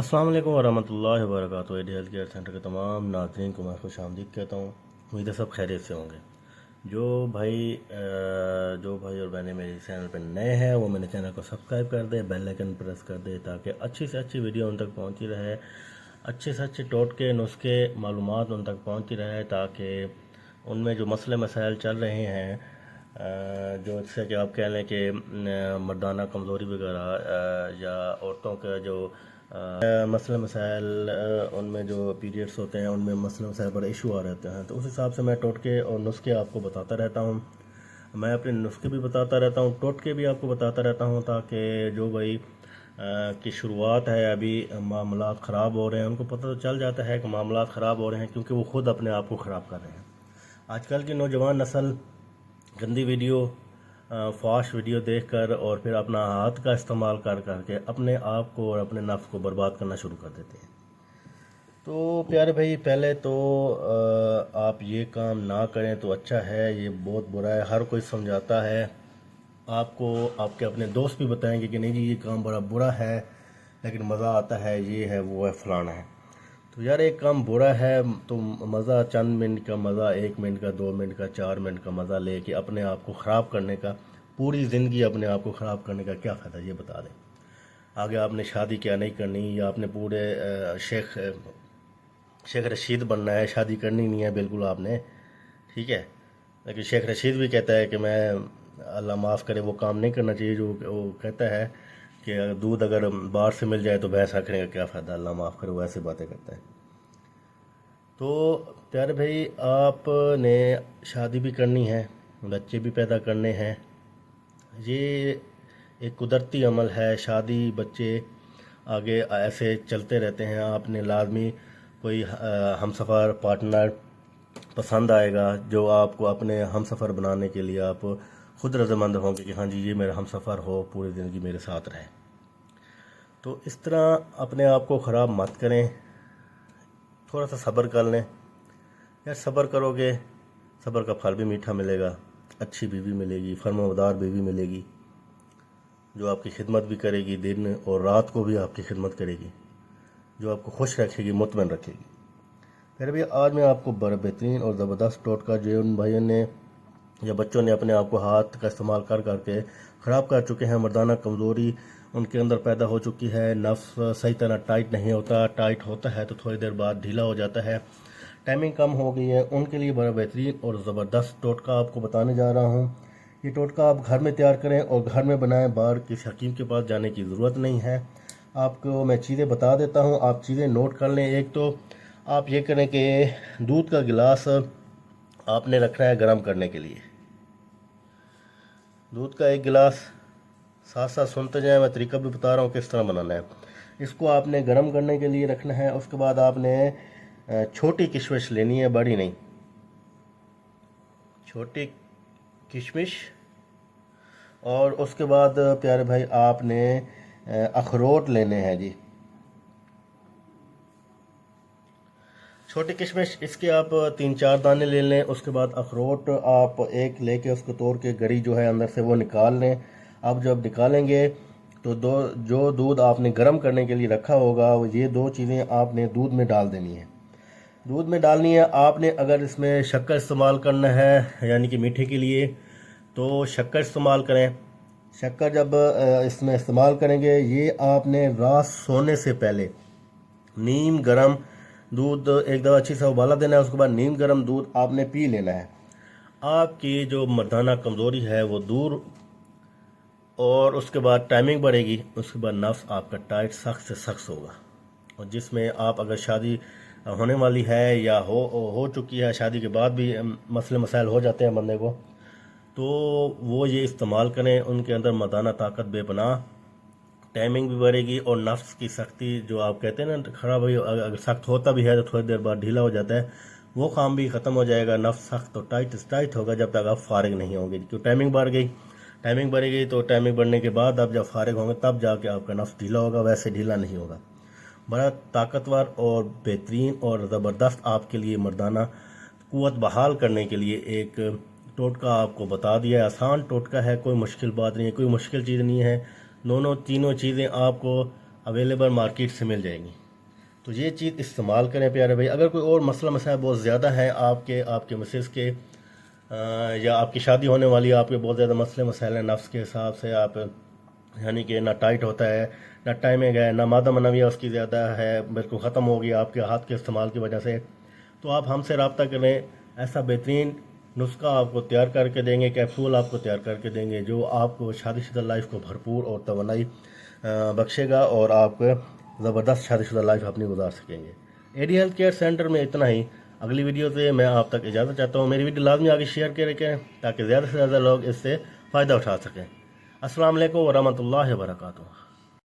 अस्सलाम वालेकुम वरहमतुल्लाहि वबरकातुहू। एडी हेल्थ केयर सेंटर के तमाम नाज़रीन को मैं खुश आमदीद कहता हूँ। उम्मीद है सब खैरियत से होंगे। जो भाई और बहनें मेरे चैनल पर नए हैं वो मेरे चैनल को सब्सक्राइब कर दे, बेल आइकन प्रेस कर दे ताकि अच्छी से अच्छी वीडियो उन तक पहुँचती रहे, अच्छे से अच्छे टोटके नुस्खे मालूमात उन तक पहुँचती रहे, ताकि उनमें जो मसले मसाइल चल रहे हैं, जो जैसे कि आप कह लें कि मर्दाना कमज़ोरी वगैरह या औरतों का जो मसले मसाइल, उनमें जो पीरियड्स होते हैं उनमें मसले मसाइल बड़े इशू आ रहते हैं, तो उस हिसाब से मैं टोटके और नुस्खे आपको बताता रहता हूँ। मैं अपने नुस्खे भी बताता रहता हूँ, टोटके भी आपको बताता रहता हूँ, ताकि जो भाई की शुरुआत है, अभी मामलात ख़राब हो रहे हैं, उनको पता तो चल जाता है कि मामलात ख़राब हो रहे हैं, क्योंकि वो ख़ुद अपने आप को ख़राब कर रहे हैं। आजकल की नौजवान नस्ल गंदी वीडियो, फाश वीडियो देखकर और फिर अपना हाथ का इस्तेमाल कर करके अपने आप को और अपने नफ्स को बर्बाद करना शुरू कर देते हैं। तो प्यारे भाई, पहले तो आप ये काम ना करें तो अच्छा है। ये बहुत बुरा है, हर कोई समझाता है आपको, आपके अपने दोस्त भी बताएंगे कि नहीं जी ये काम बड़ा बुरा है, लेकिन मज़ा आता है, ये है वो है फलाना है। तो यार एक काम बुरा है तो मज़ा, चंद मिनट का मज़ा, 1 मिनट का, 2 मिनट का, 4 मिनट का मज़ा लेके अपने आप को ख़राब करने का, पूरी ज़िंदगी अपने आप को ख़राब करने का क्या फ़ायदा, ये बता दें। आगे आपने शादी क्या नहीं करनी, या आपने पूरे शेख रशीद बनना है, शादी करनी नहीं है बिल्कुल आपने, ठीक है। लेकिन शेख रशीद भी कहता है कि मैं, अल्लाह माफ़ करे, वो काम नहीं करना चाहिए जो वो कहता है कि दूध अगर बाहर से मिल जाए तो भैंस रखने का क्या फ़ायदा, अल्लाह माफ़ करे, वो ऐसी बातें करता है। तो प्यारे भाई, आपने शादी भी करनी है, बच्चे भी पैदा करने हैं, ये एक कुदरती अमल है। शादी बच्चे आगे ऐसे चलते रहते हैं। आपने लाजमी कोई हमसफ़र पार्टनर पसंद आएगा जो आपको अपने हमसफ़र बनाने के लिए आप खुद रज़ामंद होंगे कि हाँ जी ये मेरा हमसफ़र हो, पूरी ज़िंदगी मेरे साथ रहे। तो इस तरह अपने आप को ख़राब मत करें, थोड़ा सा सब्र कर लें। यार सब्र करोगे, सब्र का फल भी मीठा मिलेगा, अच्छी बीवी मिलेगी, फर्माबरदार बीवी मिलेगी जो आपकी खिदमत भी करेगी, दिन और रात को भी आपकी खिदमत करेगी, जो आपको खुश रखेगी, मुतमइन रखेगी। फिर भी आज मैं आपको बड़ा बेहतरीन और ज़बरदस्त टोटका, जो उन भाइयों ने या बच्चों ने अपने आप को हाथ का इस्तेमाल कर करके ख़राब कर चुके हैं, मर्दाना कमज़ोरी उनके अंदर पैदा हो चुकी है, नफ्स सही तरह टाइट नहीं होता, टाइट होता है तो थोड़ी देर बाद ढीला हो जाता है, टाइमिंग कम हो गई है, उनके लिए बड़ा बेहतरीन और ज़बरदस्त टोटका आपको बताने जा रहा हूँ। ये टोटका आप घर में तैयार करें और घर में बनाएं, बाहर किसी हकीम के पास जाने की ज़रूरत नहीं है। आपको मैं चीज़ें बता देता हूँ, आप चीज़ें नोट कर लें। एक तो आप ये करें कि दूध का गिलास आपने रखना है गर्म करने के लिए। दूध का एक गिलास, साथ साथ सुनते जाएं, मैं तरीका भी बता रहा हूँ किस तरह बनाना है। इसको आपने गर्म करने के लिए रखना है। उसके बाद आपने छोटी किशमिश लेनी है, बड़ी नहीं, छोटी किशमिश। और उसके बाद प्यारे भाई आपने अखरोट लेने हैं जी, छोटी किशमिश, इसके आप 3-4 दाने ले लें। उसके बाद अखरोट आप एक लेके उसको तोड़ के गरी जो है अंदर से वो निकाल लें। अब जब निकालेंगे तो जो दूध आपने गर्म करने के लिए रखा होगा, ये 2 चीज़ें आपने दूध में डाल देनी है। दूध में डालनी है आपने। अगर इसमें शक्कर इस्तेमाल करना है यानी कि मीठे के लिए, तो शक्कर इस्तेमाल करें। शक्कर जब इसमें इस्तेमाल करेंगे, ये आपने रात सोने से पहले नीम गरम दूध एक दफ़ा अच्छी से उबाला देना है। उसके बाद नीम गरम दूध आपने पी लेना है। आपकी जो मर्दाना कमज़ोरी है वो दूर, और उसके बाद टाइमिंग बढ़ेगी। उसके बाद नफ्स आपका टाइट सख्त से सख्त होगा। और जिसमें आप अगर शादी होने वाली है या हो चुकी है, शादी के बाद भी मसले मसाइल हो जाते हैं बंदे को, तो वो ये इस्तेमाल करें। उनके अंदर मर्दाना ताकत बेपनाह, टाइमिंग भी बढ़ेगी और नफ्स की सख्ती, जो आप कहते हैं ना ख़राब, अगर सख्त होता भी है तो थोड़ी देर बाद ढीला हो जाता है, वो काम भी ख़त्म हो जाएगा। नफ्स सख्त और टाइट होगा जब तक आप फारिग नहीं होंगे, क्योंकि टाइमिंग बढ़ गई। टाइमिंग बढ़ेगी तो टाइमिंग बढ़ने के बाद आप जब फारिग होंगे तब जाके आपका नफ्स ढीला होगा, वैसे ढीला नहीं होगा। बड़ा ताकतवर और बेहतरीन और ज़बरदस्त आपके लिए मर्दाना क़ुव्वत बहाल करने के लिए एक टोटका आपको बता दिया है। आसान टोटका है, कोई मुश्किल बात नहीं है, कोई मुश्किल चीज़ नहीं है। दोनों तीनों चीज़ें आपको اویلیبل مارکیٹ سے مل جائیں گی. تو یہ چیز استعمال کریں پیارے بھائی. اگر کوئی اور مسئلہ مسائل بہت زیادہ ہیں آپ کے مسز کے یا آپ کی شادی ہونے والی آپ کے بہت زیادہ مسئلے مسائل ہیں نفس کے حساب سے، آپ یعنی کہ نہ ٹائٹ ہوتا ہے، نہ ٹائمنگ ہے، نہ مادہ منویہ اس کی زیادہ ہے، بالکل ختم ہو گیا آپ کے ہاتھ کے استعمال کی وجہ سے، تو آپ ہم سے رابطہ کریں. ایسا بہترین نسخہ آپ کو تیار کر کے دیں گے، کیپسول آپ کو تیار کر کے دیں گے جو آپ کو شادی شدہ لائف کو بھرپور اور توانائی بخشے گا اور آپ زبردست شادی شدہ لائف اپنی گزار سکیں گے. ایڈی ہیلتھ کیئر سینٹر میں اتنا ہی. اگلی ویڈیو سے میں آپ تک اجازت چاہتا ہوں. میری ویڈیو لازمی آگے شیئر کریں تاکہ زیادہ سے زیادہ لوگ اس سے فائدہ اٹھا سکیں. السلام علیکم ورحمۃ اللہ وبرکاتہ.